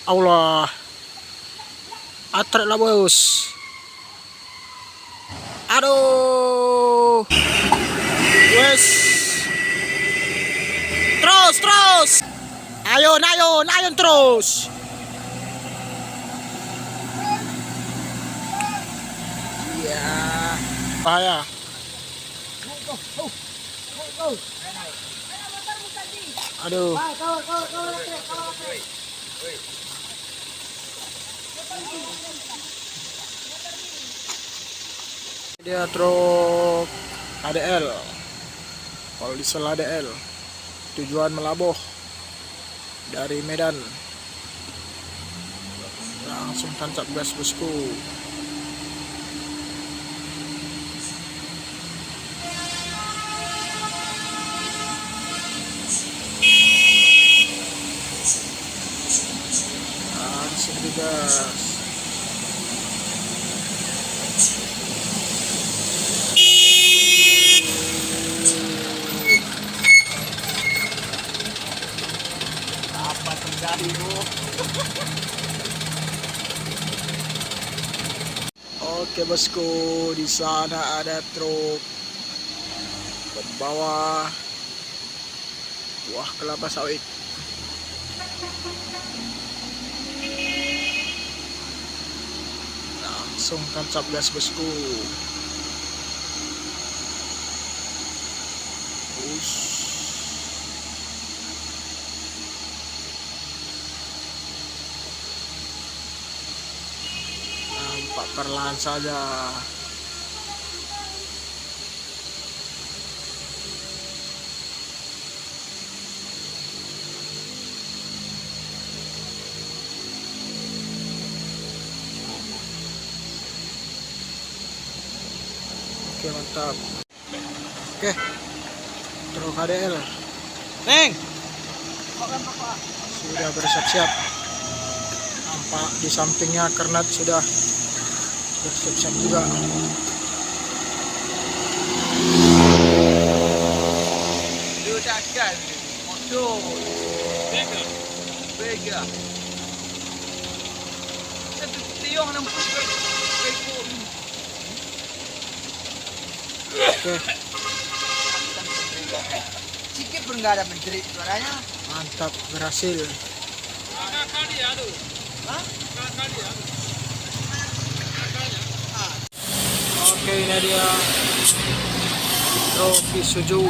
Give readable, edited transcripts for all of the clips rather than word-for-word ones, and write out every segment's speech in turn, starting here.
Allah, atret lah bos. Aduh, wes, terus, ayun terus. Ya, bahaya. Aduh. Dia truk ADL, kalau diesel ADL, tujuan Melaboh dari Medan, langsung tancap gas bosku. Langsung digas. Apa terjadi bro? Oke bosku, di sana ada truk pembawa buah kelapa sawit. Langsung tancap gas bosku. Nampak perlahan saja. Oke mantap. Oke, truk ADL Neng sudah bersiap-siap. Nampak di sampingnya Kernat sudah bersiap-siap juga. Ledakan motor Vega satu tiang 60 ekor. Oke, Sikit pun nggak ada menjerit suaranya. mantap, berhasil. Oke, ini dia truk Isuzu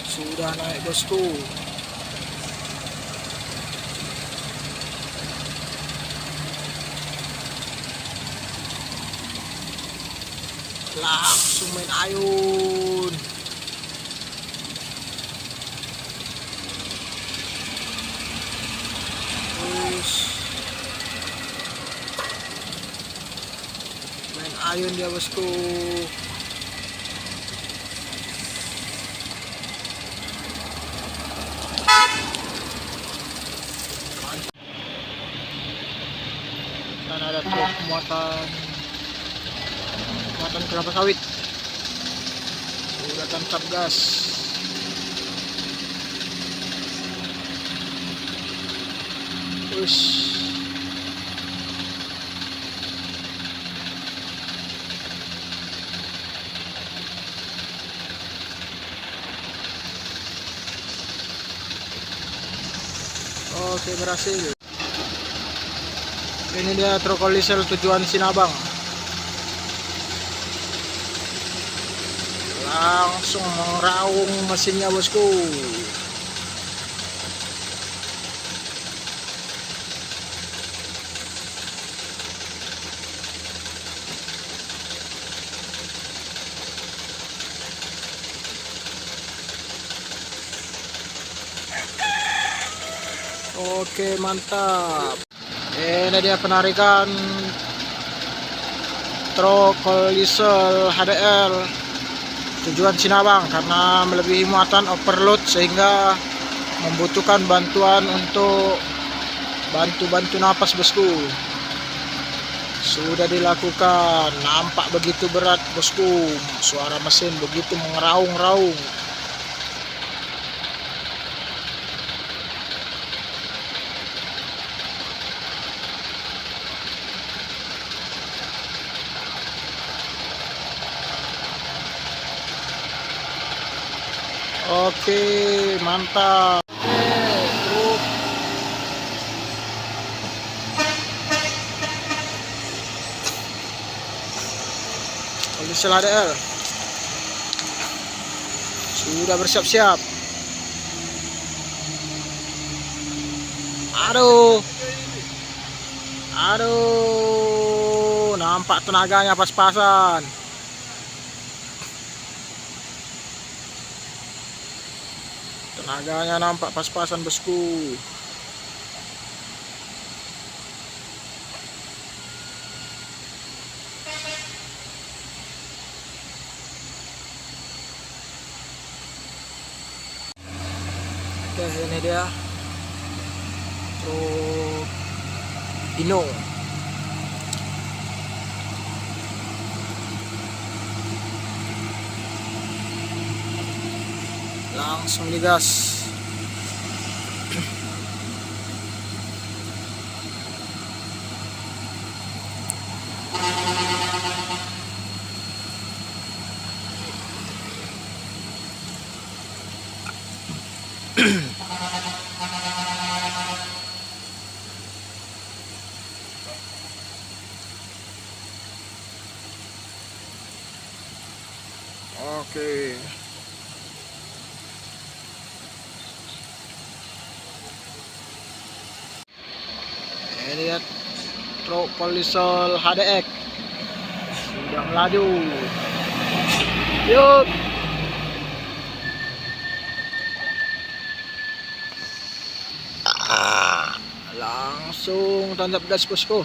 sudah naik bosku. Langsung main ayun. Terus main ayun dia bosku. Dan ada truk muatan kelapa sawit. Udah tancap gas. Terus oke, berhasil. Ini dia truk diesel tujuan Sinabang. Langsung meraung mesinnya bosku. Oke mantap. Ini dia penarikan truk diesel HDL tujuan Sinabang karena melebihi muatan overload sehingga membutuhkan bantuan untuk bantu napas bosku. Sudah dilakukan. Nampak begitu berat bosku. Suara mesin begitu mengeraung-raung. Oke, mantap. Oke, truk Polisi HDL sudah bersiap-siap. Aduh, aduh, nampak tenaganya pas-pasan. Tenaganya nampak pas-pasan, bosku. Oke, ini dia truk Hino. Langsung digas. Oke. Ini lihat truk Polisol HDX sudah melaju. Yuk. Langsung tancap gas, bosku.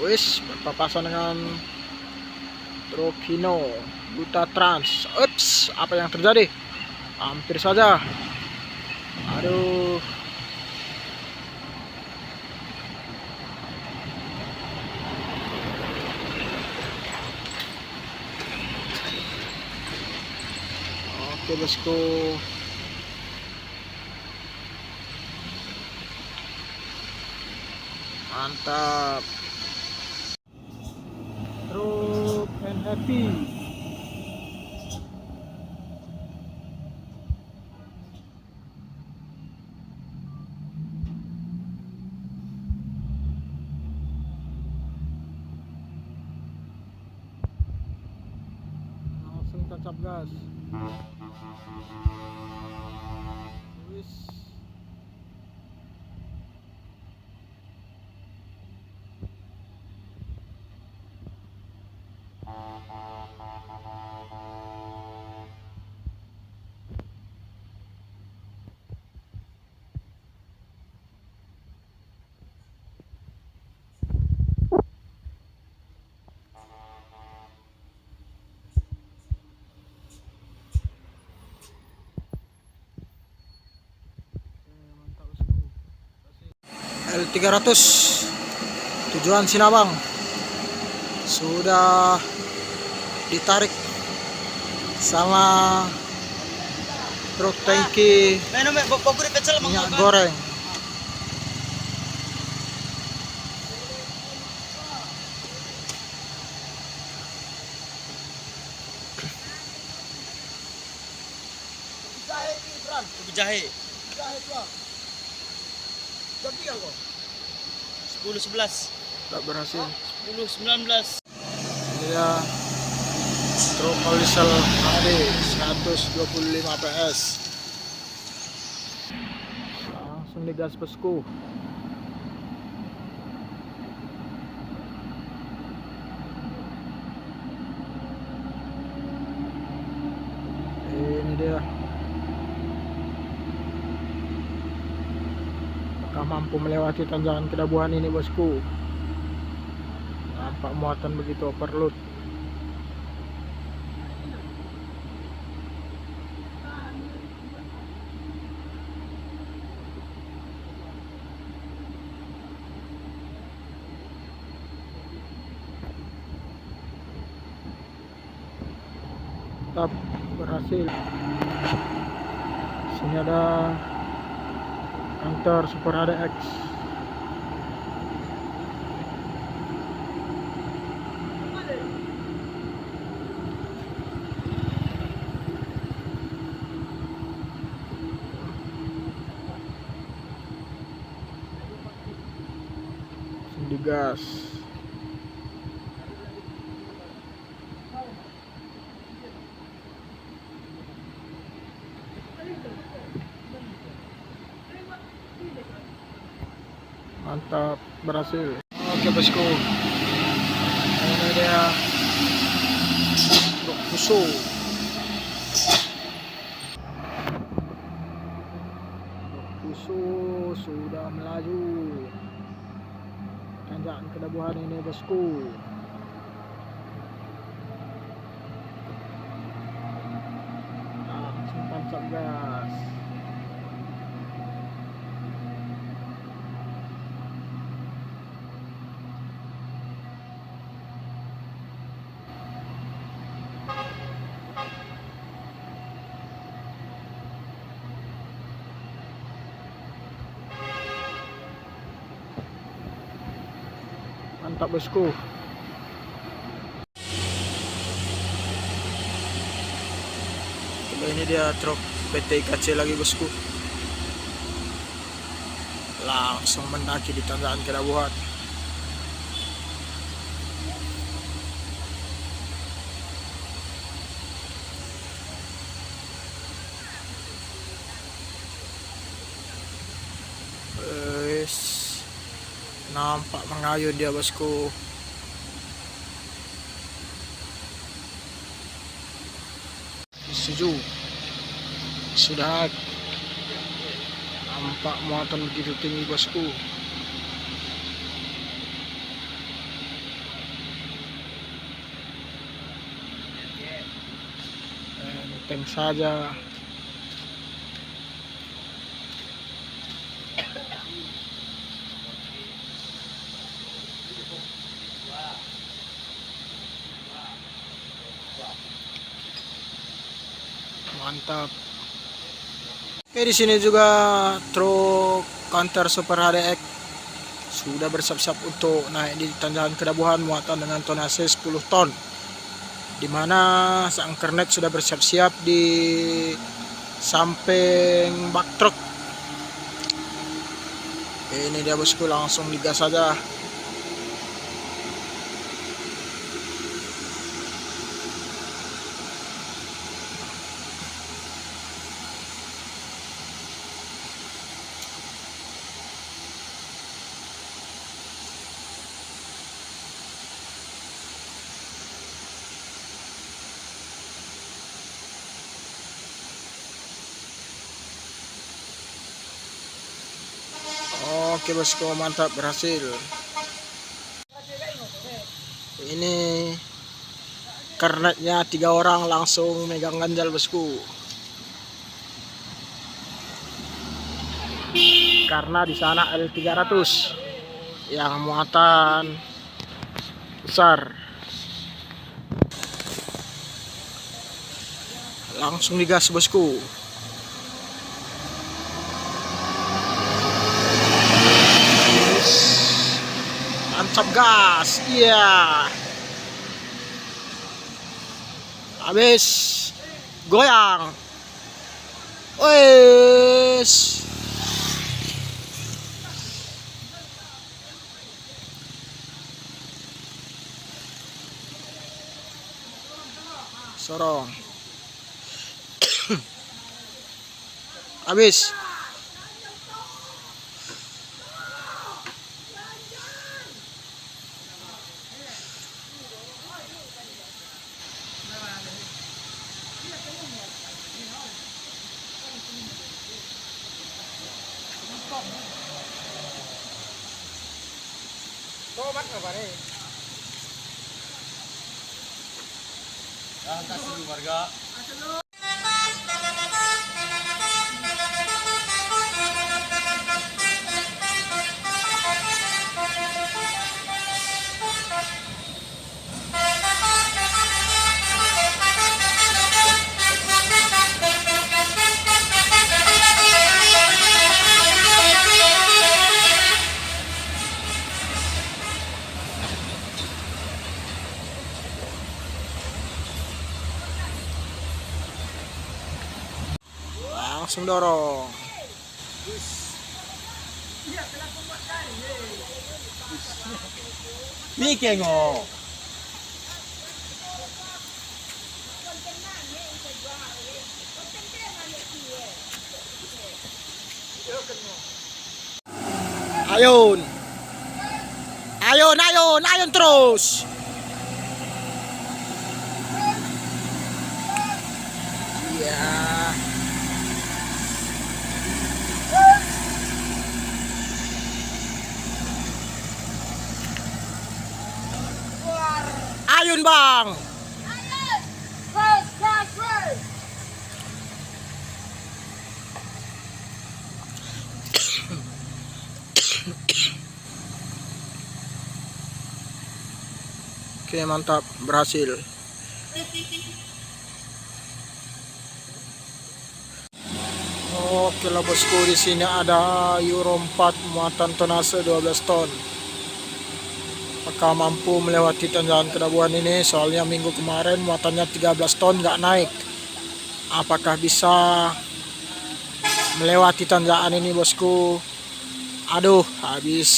Wis berpapasan dengan truk Hino Buta Trans. Ups, apa yang terjadi? Hampir saja. Aduh. Oke, bosku. Mantap. Truk and happy. Langsung tancap gas. Wis. L300 tujuan Sinabang sudah ditarik sama truk tangki minyak goreng. Jahe. 10-11. Tak berhasil. 10-19. Ini dia truk Polisol HD 125 PS. Langsung digas, bosku. Ini dia. Apakah mampu melewati tanjakan Kedabuhan ini, bosku? Nampak muatan begitu overload. Tetap berhasil. Sini ada kantor Super HDX. gas. Mantap, berhasil. Oke bosku, ini dia truk fuso. Fuso sudah melaju. Tanjakan Kedabuhan ini bosku. Langsung tancap gas. Mantap bosku. Coba ini dia truk PT IKC lagi bosku. Langsung mendaki di tanjakan Kedabuhan. Nampak mengayun dia bosku. Sejuk. Sudah nampak muatan begitu tinggi bosku. Enteng saja. Mantap. Oke, di sini juga truk Canter Super HDX sudah bersiap-siap untuk naik di tanjakan Kedabuhan muatan dengan tonase 10 ton. Di mana sang kernet sudah bersiap-siap di samping bak truk. Oke, ini dia bosku, langsung digas saja. Oke bosku, mantap, berhasil. Ini kernetnya 3 orang langsung megang ganjal bosku. Karena di sana L300 yang muatan besar. Langsung digas bosku. Tancap gas, iya. Habis goyang. Wes. Sorong. Habis. Tobat apa nih? Kasih warga. Langsung dorong. Mikir ngo. Ayun. Ayun terus. Iya. Ayun bang. Oke mantap, berhasil. Oke lah bosku, di sini ada Euro 4 muatan tonase 12 ton. Apakah mampu melewati tanjakan Kedabuhan ini? Soalnya minggu kemarin muatannya 13 ton nggak naik. Apakah bisa melewati tanjakan ini bosku? Aduh, habis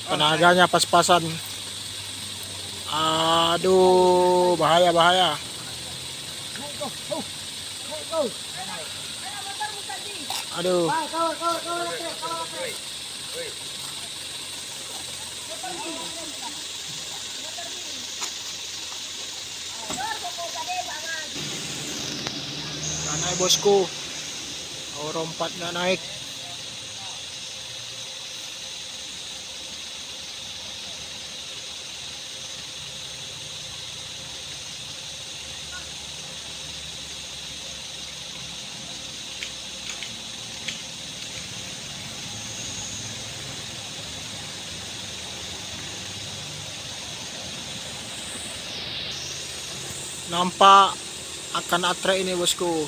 tenaganya pas-pasan. Aduh, bahaya. Aduh. Nggak naik bosku. Euro 4 nggak naik. Nampak akan atre ini bosku.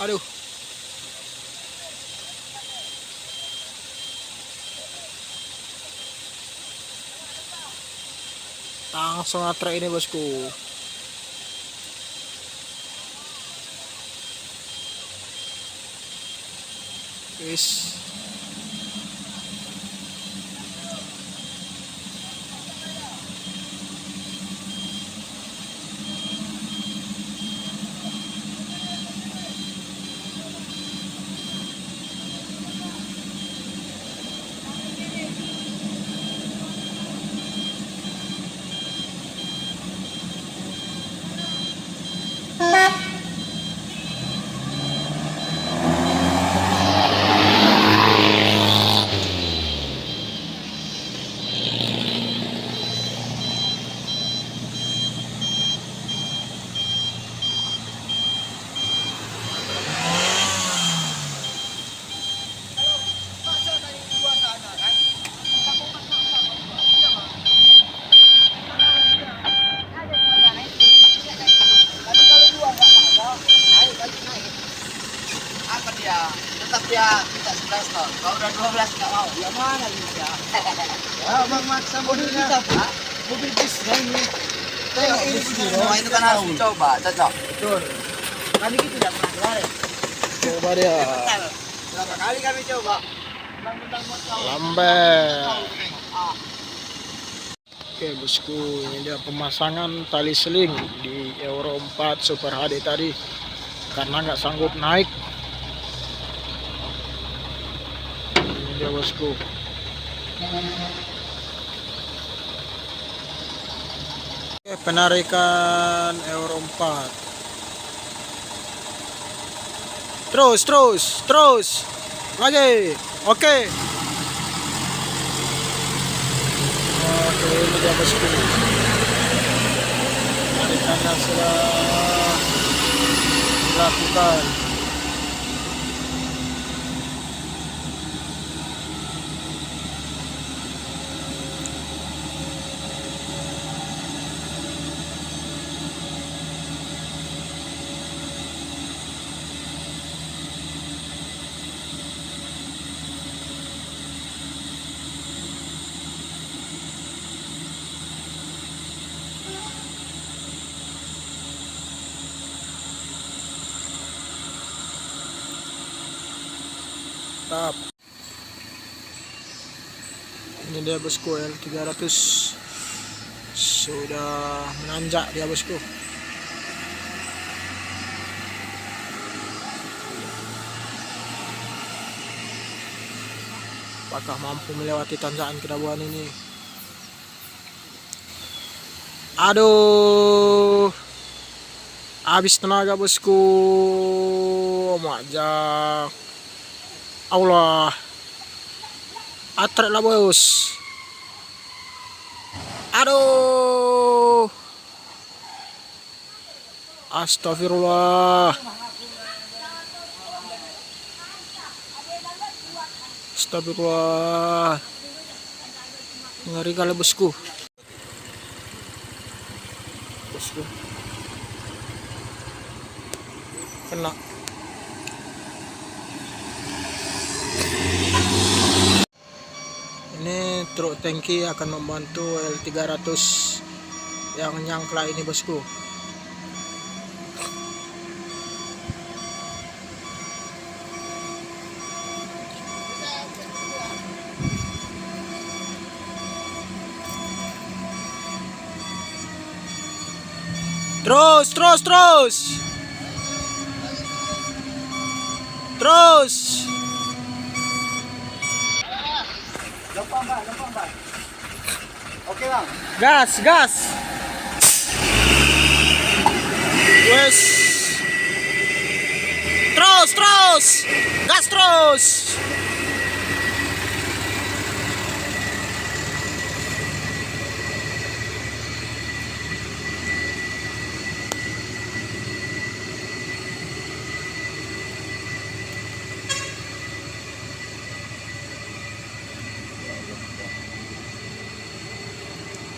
Aduh. Langsung atre ini bosku. Wis. Apa dia? Tetap dia minta 11 ton. Kalau udah 12 nggak mau. Ya mana bisa? Bang maksa Mobil mobilnya. kita Pak. Mobil bisnya ini. Tengok ini semua itu kan harus dicoba, cocok. Betul. Kami itu tidak pernah kemarin. Coba dia. Berapa kali kami coba? Lambel. Oke bosku, ini dia pemasangan tali seling di Euro 4 Super HD tadi karena nggak sanggup naik. Ini dia bosku. Oke, penarikan Euro 4. Terus lagi. Oke, ini dia bosku. Penarikannya sudah dilakukan. mantap. Ini dia bosku, L300 sudah menanjak dia bosku. Apakah mampu melewati tanjakan kedabuan ini? Aduh, habis tenaga bosku. Majak. Allah, atret lah bos. Aduh, astagfirullah. Astagfirullah. Ngeri kali bosku. Bosku. Kena. Ini truk tangki akan membantu L300 yang nyangkla ini bosku. Terus. Gampang bang. Oke bang. Gas. Wes. Terus. Gas terus.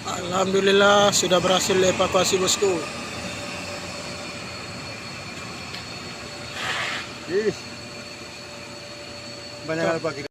Alhamdulillah sudah berhasil evakuasi bosku. Banyak hal bagi